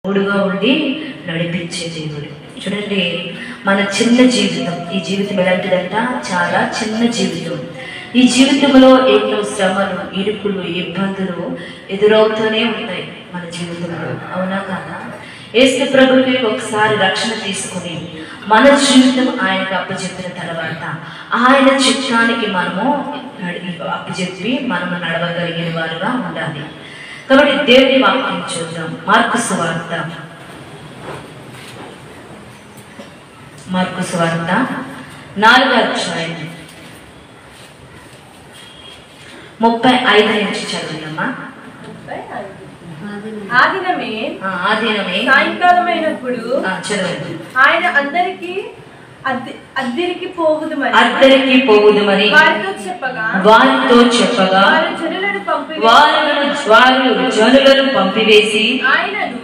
తోడుగా ఉండి నడిపించే దేవుడు. చూడండి, మన చిన్న జీవితం, ఈ జీవితం ఎలాంటిదంట? చాలా చిన్న జీవితం. ఈ జీవితంలో ఎన్నో శ్రమలు, ఇరుకులు, ఇబ్బందులు ఎదురవుతూనే ఉంటాయి మన జీవితంలో. అవునా కాదా? యేసు ప్రభువుకి ఒకసారి రక్షణ తీసుకుని మన జీవితం ఆయనకు అప్పచెప్పిన తర్వాత ఆయన చిత్తానికి మనము అప్పచెప్పి మనము నడవగలిగిన వారుగా ఉండాలి. కాబట్టి దేవుని వాక్యం చూద్దాం. మార్కు సువార్త 4వ అధ్యాయం 35 నుంచి చదువుదామా. ఆదినమే సాయంకాలమైనప్పుడు చదవండి. ఆయన అందరికి అద్దరికి పోవుదుమని వారితో చెప్పగా వారు జనులను పంపివేసి ఆయనను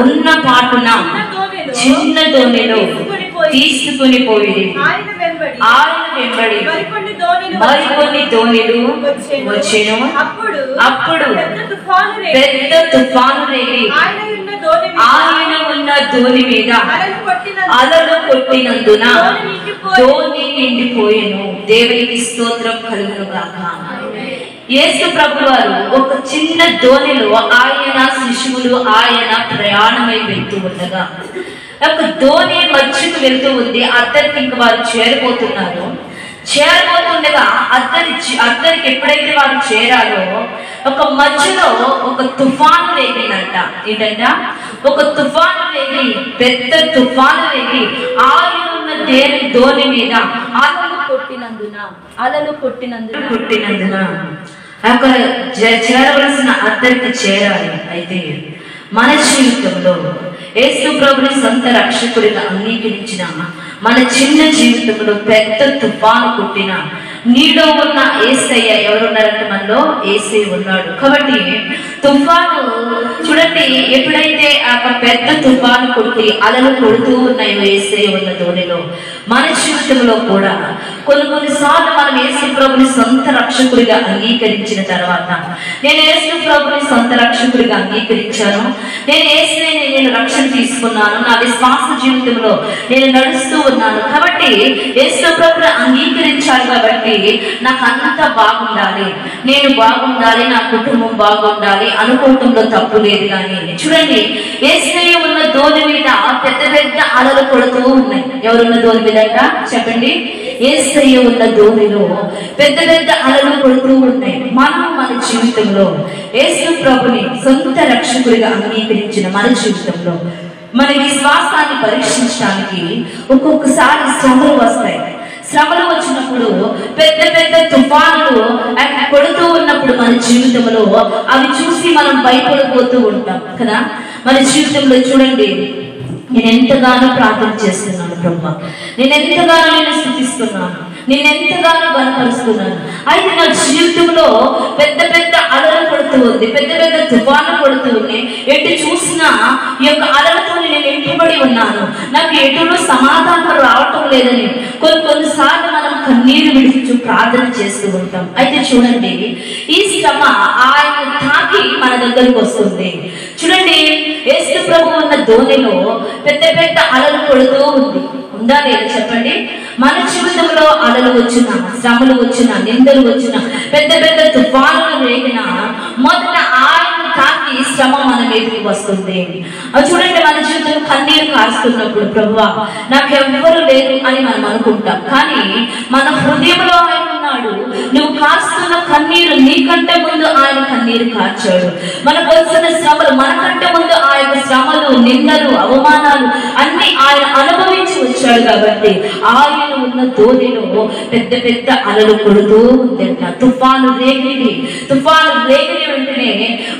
ఉన్న పాటున చిన్న దోణిలో తీసుకుని పోయి ఆయన వెంబడి మరికొన్ని దోణిలు వచ్చెను. అప్పుడు పెద్ద తుఫాను రేగి ఆయన ఉన్న దోణి మీద అలలు కొట్టినందున దోణి నిండిపోయెను. దేవునికి స్తోత్రం కలుగును గాక. యేసు ప్రభువారు ఒక చిన్న దోణిలో ఆయన శిష్యులు ఆయన ప్రయాణమై వెళ్తూ ఉండగా ఒక దోణి మధ్యకు వెళ్తూ ఉంది. అద్దరికి ఇంక వారు చేరబోతుండగా అద్దరికి ఎప్పుడైతే వారు చేరారో ఒక మధ్యలో ఒక తుఫాను రేగినంట. ఏంటంట? ఒక తుఫాను రేగి, పెద్ద తుఫాను రేగి ఆయన ఉన్న దోణి మీద అలలు కొట్టినందున అక్కడ చేరవలసిన అద్దరికి చేరాలి. అయితే మన జీవితంలో యేసు ప్రభుని సొంత రక్షకుడిగా అంగీకరించిన మన చిన్న జీవితంలో పెద్ద తుఫాను కొట్టిన నీలో ఉన్న యేసయ్య ఎవరున్నారంటే మనలో యేసయ్య ఉన్నాడు. కాబట్టి తుఫాను చూడండి, ఎప్పుడైతే ఆ పెద్ద తుఫాను కొట్టి అలలు కొడుతూ ఉన్నాయో యేసయ్య ఉన్న దోణిలో, మన జీవితంలో కూడా కొన్నిసార్లు మనం యేసు ప్రభుని సొంత రక్షకుడిగా అంగీకరించిన తర్వాత, నేను యేసు ప్రభుని సొంత రక్షకుడిగా అంగీకరించాను, నేను రక్షణ తీసుకున్నాను, నా విశ్వాస జీవితంలో నేను నడుస్తూ ఉన్నాను, కాబట్టి యేసు ప్రభుని అంగీకరించాలి, కాబట్టి నాకు అంతా బాగుండాలి, నేను బాగుండాలి, నా కుటుంబం బాగుండాలి అనుకోవటంలో తప్పు లేదు. కానీ చూడండి, యేసయ్య ఉన్న దోణి మీద పెద్ద పెద్ద అలలు కొడుతూ ఉన్నాయి. ఎవరున్న దోణి మీద చెప్పండి? యేసయ్య ఉన్న దోణిలో పెద్ద పెద్ద అలలు కొడుతూ ఉన్నాయి. మనం మన జీవితంలో యేసు ప్రభుని సొంత రక్షకుడిగా అంగీకరించిన మన జీవితంలో మన విశ్వాసాన్ని పరీక్షించడానికి ఒక్కొక్కసారి శ్రమలు వస్తాయి. శ్రమలు వచ్చినప్పుడు పెద్ద పెద్ద తుఫానులు కొడుతూ ఉన్నప్పుడు మన జీవితంలో అవి చూసి మనం భయపడిపోతూ ఉంటాం కదా. మన జీవితంలో చూడండి, నేను ఎంతగానో ప్రార్థన చేస్తున్నాను ప్రభు, నేను ఎంతగానో నేను స్తుతిస్తున్నాను, నేను ఎంతగానో బలపరుస్తున్నాను. అయితే నా జీవితంలో పెద్ద పెద్ద అలలు కొడుతూ ఉంది, పెద్ద పెద్ద తుఫాను కొడుతూ ఉంది. ఎటు చూసినా ఈ యొక్క అలలతో నేను ఎంటబడి ఉన్నాను, నాకు ఎటులో సమాధానం రావటం లేదని కొన్నిసార్లు మనం కన్నీరు విడిచి ప్రార్థన చేస్తూ ఉంటాం. అయితే చూడండి, ఈ శ్రమ ఆయన తాకి మన దగ్గరకు వస్తుంది. చూడండి, యేసు ప్రభు ఉన్న దోణిలో పెద్ద పెద్ద అలలు కొడుతూ ఉందా లేదా చెప్పండి? మన జీవితంలో అలలు వచ్చిన, శ్రమలు వచ్చిన, నిందలు వచ్చిన, పెద్ద పెద్ద తుఫానులు రేగిన మొదట ఆయన తాకి శ్రమ మన మీదకి వస్తుంది. చూడండి, మన జీవితం కన్నీరు కారుస్తున్నప్పుడు ప్రభువా నాకు ఎవ్వరు లేరు అని మనం అనుకుంటాం. కానీ మన హృదయంలో ఆయన ఉన్నాడు. నువ్వు కారుస్తున్న కన్నీరు నీకంటే ముందు ఆయన కన్నీరు కార్చాడు. మనకు వచ్చిన శ్రమలు మనకంటే ముందు ఆయన శ్రమలు, నిందలు, అవమానాలు అన్ని ఆయన అనుభవించి వచ్చాడు. కాబట్టి ఆయన ఉన్న దోణిలో పెద్ద పెద్ద అలలు కొడుతూ ఉందంట. తుఫాను రేగిని వెంటనే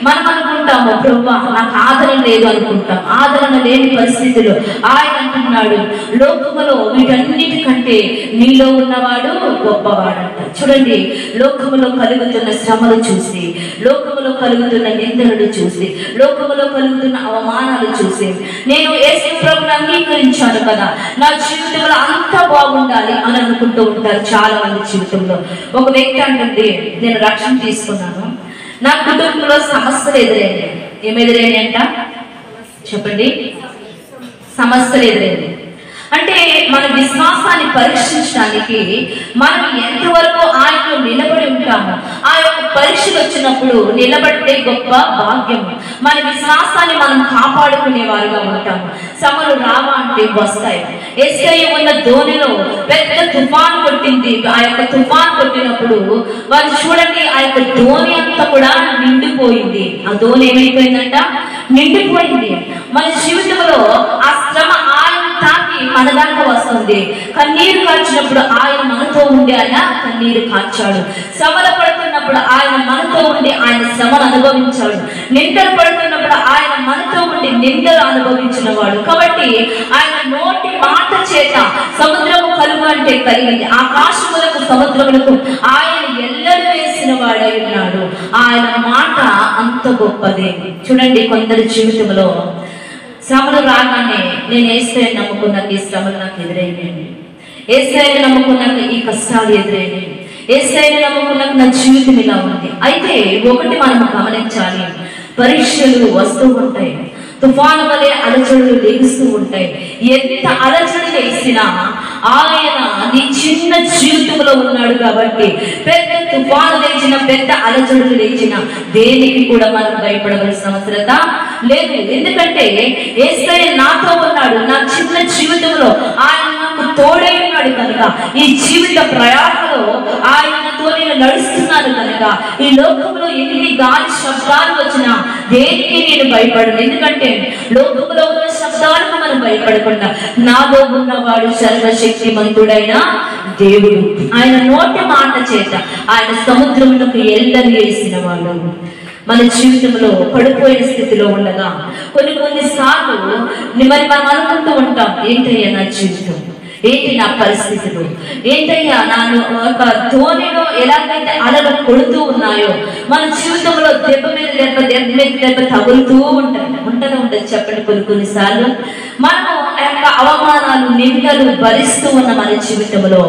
మనం అనుకుంటాము ప్రభువా నాకు ఆదరణ లేదు అనుకుంటాం. ఆదరణ లేని పరిస్థితులు ఆయన అంటున్నాడు, లోకములో వీటన్నిటికంటే నీలో ఉన్నవాడు గొప్పవాడంట. చూడండి, లోకములో కలుగుతున్న శ్రమలు చూసి, లోకములో కలుగుతున్న నిందలను చూసి, లోకములో కలుగుతున్న అవమానాలు చూసి నేను యేసు ప్రభువుని అంగీకరించాను కదా, నా జీవితంలో అంతా బాగుండాలి అని అనుకుంటూ ఉంటారు చాలా మంది జీవితంలో. ఒక వ్యక్తి అంటుంది, నేను రక్షణ తీసుకున్నాను, నా కుటుంబంలో సమస్యలు ఎదురైంది, ఏమెదురైంది అంట? చెప్పండి. సమస్యలు ఎదురైంది. అంటే మన విశ్వాసాన్ని పరీక్షించడానికి మనం ఎంతవరకు ఆయనలో నిలబడి ఉంటామో, ఆ యొక్క పరీక్షలు వచ్చినప్పుడు నిలబడే గొప్ప భాగ్యం. మన విశ్వాసాన్ని మనం కాపాడుకునే వారుగా ఉంటాము. శ్రమలు రావా అంటే వస్తాయి. యేసయ్య ఉన్న ధోనిలో పెద్ద తుఫాను కొట్టింది. ఆ యొక్క తుఫాను కొట్టినప్పుడు వారు చూడండి, ఆ యొక్క ధోని అంతా కూడా నిండిపోయింది. ఆ ధోని ఏమైపోయిందంట? నిండిపోయింది. మన జీవితంలో ఆ శ్రమ ఆయన తాకి మన దాకా వస్తుంది. కన్నీరు కార్చినప్పుడు ఆయన మనతో ఉండి ఆయన కన్నీరు కార్చాడు. శ్రమలు పడుతున్నప్పుడు ఆయన మనతో ఉండి ఆయన శ్రమను అనుభవించాడు. నిందలు పడుతున్నప్పుడు ఆయన మనతో ఉండి నిందలు అనుభవించిన వాడు. కాబట్టి ఆయన నోటి మాట చేత సముద్రము కలుగు అంటే కలిగింది, ఆకాశములకు సముద్రములకు ఆయన ఎల్లలు వేసిన వాడై ఉన్నాడు. ఆయన మాట అంత గొప్పదే. చూడండి, కొందరి జీవితంలో శ్రమలు రాగానే నేను యేసయ్యను నమ్ముకున్నాక ఈ శ్రమలు నాకు ఎదురైనాయండి, యేసయ్యను నమ్ముకున్నాక ఈ కష్టాలు ఎదురైనాయి, యేసయ్యను నమ్ముకున్నాక నా జీవితం ఇలా ఉంది. అయితే ఒకటి మనం గమనించాలి, పరీక్షలు వస్తూ ఉంటాయి, తుఫాను వలె అలజడులు లేస్తూ ఉంటాయి. ఎంత అలజడి లేసినా ఆయన నీ చిన్న జీవితంలో ఉన్నాడు కాబట్టి పెద్ద తుఫాను లేచిన, పెద్ద అలజడులు లేచిన దేనికి కూడా మనం భయపడవలసిన అవసరత లేదు. ఎందుకంటే యేసయ్య నాతో ఉన్నాడు. నా చిన్న జీవితంలో ఆయన నాకు తోడై ఉన్నాడు కనుక, ఈ జీవిత ప్రయాణంలో ఆయనతో నేను నడుస్తున్నాను కనుక, ఈ లోకంలో ఎన్ని గాలి శబ్దాలు వచ్చినా దేనికి నేను భయపడను. ఎందుకంటే లోకంలో ఉన్న శబ్దాలకు మనం భయపడకుండా నాలో ఉన్నవాడు సర్వశక్తిమంతుడైన దేవుడు. ఆయన నోటి మాట చేత ఆయన సముద్రములకు ఎల్లలు వేసిన వాడు. మన జీవితంలో పడిపోయిన స్థితిలో ఉండగా కొన్నిసార్లు మరి మనం అనుకుంటూ ఉంటాం, ఏంటయ్యా నా జీవితం, ఏంటి నా పరిస్థితులు, ఏంటయ్యా నాను ఒక ధోనిలో ఎలాగైతే అలలు కొడుతూ ఉన్నాయో మన జీవితంలో దెబ్బ మీద దెబ్బ, దెబ్బ మీద దెబ్బ తగులుతూ ఉంటది చెప్పండి. కొన్నిసార్లు మనము ఆ యొక్క అవమానాలు, నిందలు భరిస్తూ ఉన్న మన జీవితంలో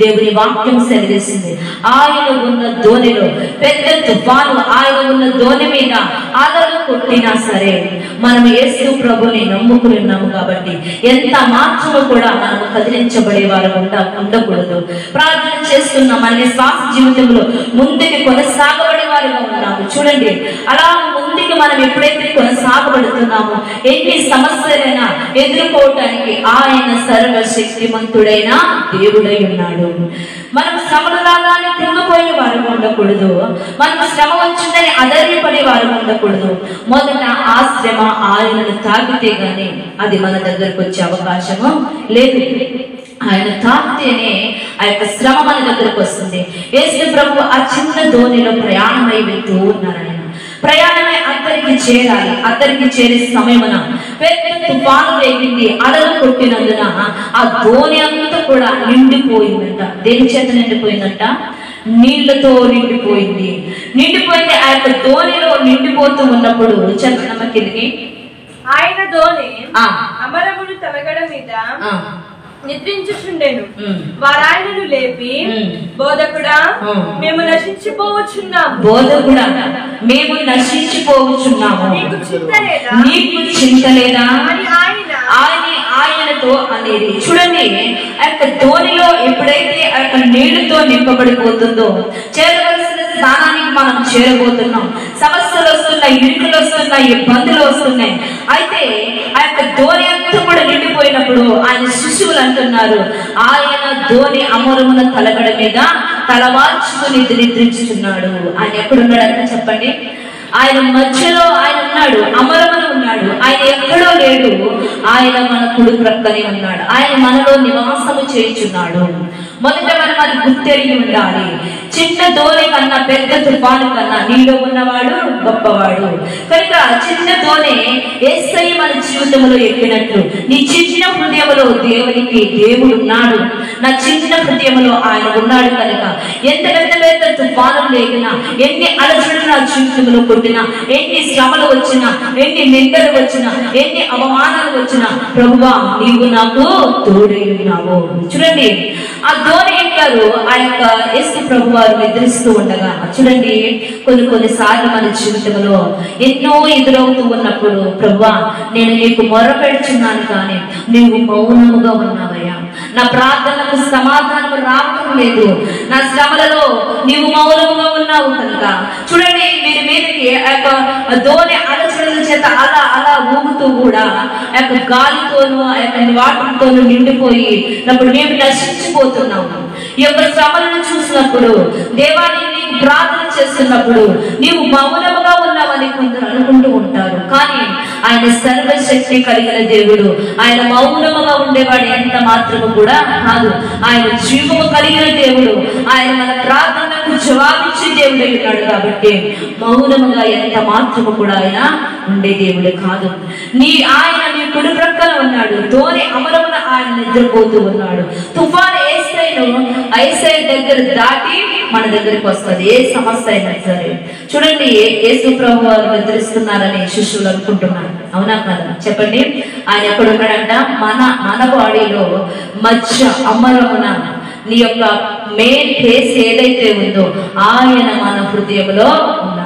దేవుని వాక్యం సెలవిస్తుంది, ఆయన ఉన్న ధోనిలో పెద్ద తుఫాను, ఆయన ఉన్న ధోని మీద అలలు కొట్టినా సరే మనం యేసు ప్రభుని నమ్ముకుని ఉన్నాము కాబట్టి ఎంత మాత్రము కూడా మనము కదిలించబడే వారు ఉండకూడదు. ప్రార్థన చేస్తున్న మన విశ్వాస జీవితంలో ముందుకు కొనసాగబడే వారుగా ఉన్నాము. చూడండి, అలా ముందుకు మనం ఎప్పుడైతే కొనసాగబడుతున్నామో ఎన్ని సమస్యలైనా ఎదుర్కోవటానికి ఆయన సర్వశక్తిమంతుడైన దేవుడై ఉన్నాడు. మనం శ్రమలు రాగానే కృంగిపోయే వారు ఉండకూడదు. మనం శ్రమ వచ్చిందని అధైర్యపడే వారు ఉండకూడదు. మొదట ఆ శ్రమ ఆయనను తాకితే గాని అది మన దగ్గరకు వచ్చే అవకాశము లేదు. ఆయన తాకితేనే ఆ యొక్క శ్రమ మన దగ్గరకు వస్తుంది. యేసు ప్రభు ఆ చిన్న ధోనిలో ప్రయాణమై వెళ్తూ ఉన్నారు. ఆయన ప్రయాణమై అద్దరికి చేరాలి. అద్దరికి చేరే సమయమున పెద్ద తుఫాను రేగింది, అలలు కొట్టినందున ఆ ధోని అంతా కూడా నిండిపోయిందంట. దేని చేత నిండిపోయిందంట? నీళ్లతో నిండిపోయింది. నిండిపోయింది. ఆ యొక్క ధోనిలో నిండిపోతూ ఉన్నప్పుడు చంద్రమ్మ కిందికి ఆయన ధోని అమరమును తలగడ మీద నిద్రించుచుండెను. వారాయనను లేపి, బోధకుడా మేము నశించిపోవచ్చున్నాము, బోధకుడా మేము నశించిపోవచ్చున్నాము, నీకు చింత లేదా అని ఆయనతో అనేది. చూడండి, ఆ యొక్క ధోనిలో ఎప్పుడైతే ఆ యొక్క నీళ్లతో నింపబడిపోతుందో చేరవలసిన స్థానానికి మనం చేరబోతున్నాం. సమస్యలు వస్తున్నాయి, ఇరుకులు వస్తున్నాయి, ఇబ్బందులు వస్తున్నాయి. అయితే ఆ యొక్క ధోని అంతా కూడా నిండిపోయినప్పుడు ఆయన శిశువులు అంటున్నారు, ఆయన ధోని అమరమున తలగడ మీద తలవాల్చుకుని నిద్రించుతున్నాడు. ఆయన ఎక్కడున్నాడంటే చెప్పండి, ఆయన మధ్యలో ఆయన ఉన్నాడు, అమరమున ఉన్నాడు. ఆయన ఎక్కడో లేడు, ఆయన మన కుడి ప్రక్కనే ఉన్నాడు. ఆయన మనలో నివాసము చేయుచున్నాడు. మొదట మనం అది గుర్తెరిగి ఉండాలి. చిన్న ధోని కన్నా పెద్ద తుఫాను కన్నా నీలో ఉన్నవాడు గొప్పవాడు. కనుక చిన్న ధోని యేసయ్య మన జీవితంలో ఎక్కినట్లు నీ చిన్న హృదయంలో దేవునికి దేవుడు ఉన్నాడు. నా చిన్న హృదయంలో ఆయన ఉన్నాడు కనుక ఎంత పెద్ద పెద్ద తుఫాను లేగినా, ఎన్ని అలజడులు నా జీవితంలో కొట్టినా, ఎన్ని శ్రమలు వచ్చినా, ఎన్ని నిందలు వచ్చినా, ఎన్ని అవమానాలు వచ్చినా, ప్రభువా నీవు నాకు తోడై ఉన్నావు. చూడండి, ఆ ధోని ఎక్కారు. ఆ యొక్క యేసు ప్రభువా వారు నిద్రిస్తూ ఉండగా చూడండి, కొన్నిసార్లు మన జీవితంలో ఎన్నో ఎదురవుతూ ఉన్నప్పుడు, ప్రభువా నేను నీకు మొరపెడుచున్నాను కానీ నీవు మౌనముగా ఉన్నావయ్యా, నా ప్రార్థనకు సమాధానం రావటం లేదు, నా శ్రమలలో నీవు మౌనముగా ఉన్నావు కనుక చూడండి, వీరి మీదకి ధోని అలచడల చేత అలా అలా ఊగుతూ కూడా గాలితోనూ వాటితోనూ నిండిపోయి అప్పుడు మేము నశించిపోతున్నాము. ఈ యొక్క శ్రమలను చూసినప్పుడు, దేవాన్ని నీకు ప్రార్థన చేస్తున్నప్పుడు నీవు మౌనముగా ఉన్నావని కొందరు అనుకుంటూ ఉంటారు. కానీ ఆయన సర్వశక్తి కలిగిన దేవుడు, ఆయన మౌనముగా ఉండేవాడు ఎంత మాత్రము కూడా కాదు. ఆయన జీవము కలిగిన దేవుడు, ఆయన మన ప్రార్థనకు జవాబిచ్చే దేవుడు ఉన్నాడు. కాబట్టి మౌనముగా ఎంత మాత్రము కూడా ఆయన ఉండే దేవుడు కాదు. ఆయన నీ కుడి ప్రక్కన ఉన్నాడు, ధోని అమరమున ఆయన నిద్రపోతూ ఉన్నాడు. తుఫాను ఐసై దగ్గర దాటి మన దగ్గరికి వస్తుంది, ఏ సమస్య అయినా సరే. చూడండి, యేసు ప్రభు వారు నిద్రిస్తున్నారని శిష్యులు అనుకుంటున్నారు, అవునా కదా? చెప్పండి, ఆయన ఎక్కడ ఉన్నాడంట? మన బాడీలో మధ్య అమరమున నీ యొక్క మెయిన్ ఫేస్ ఏదైతే ఉందో ఆయన మన హృదయంలో ఉన్నాడు.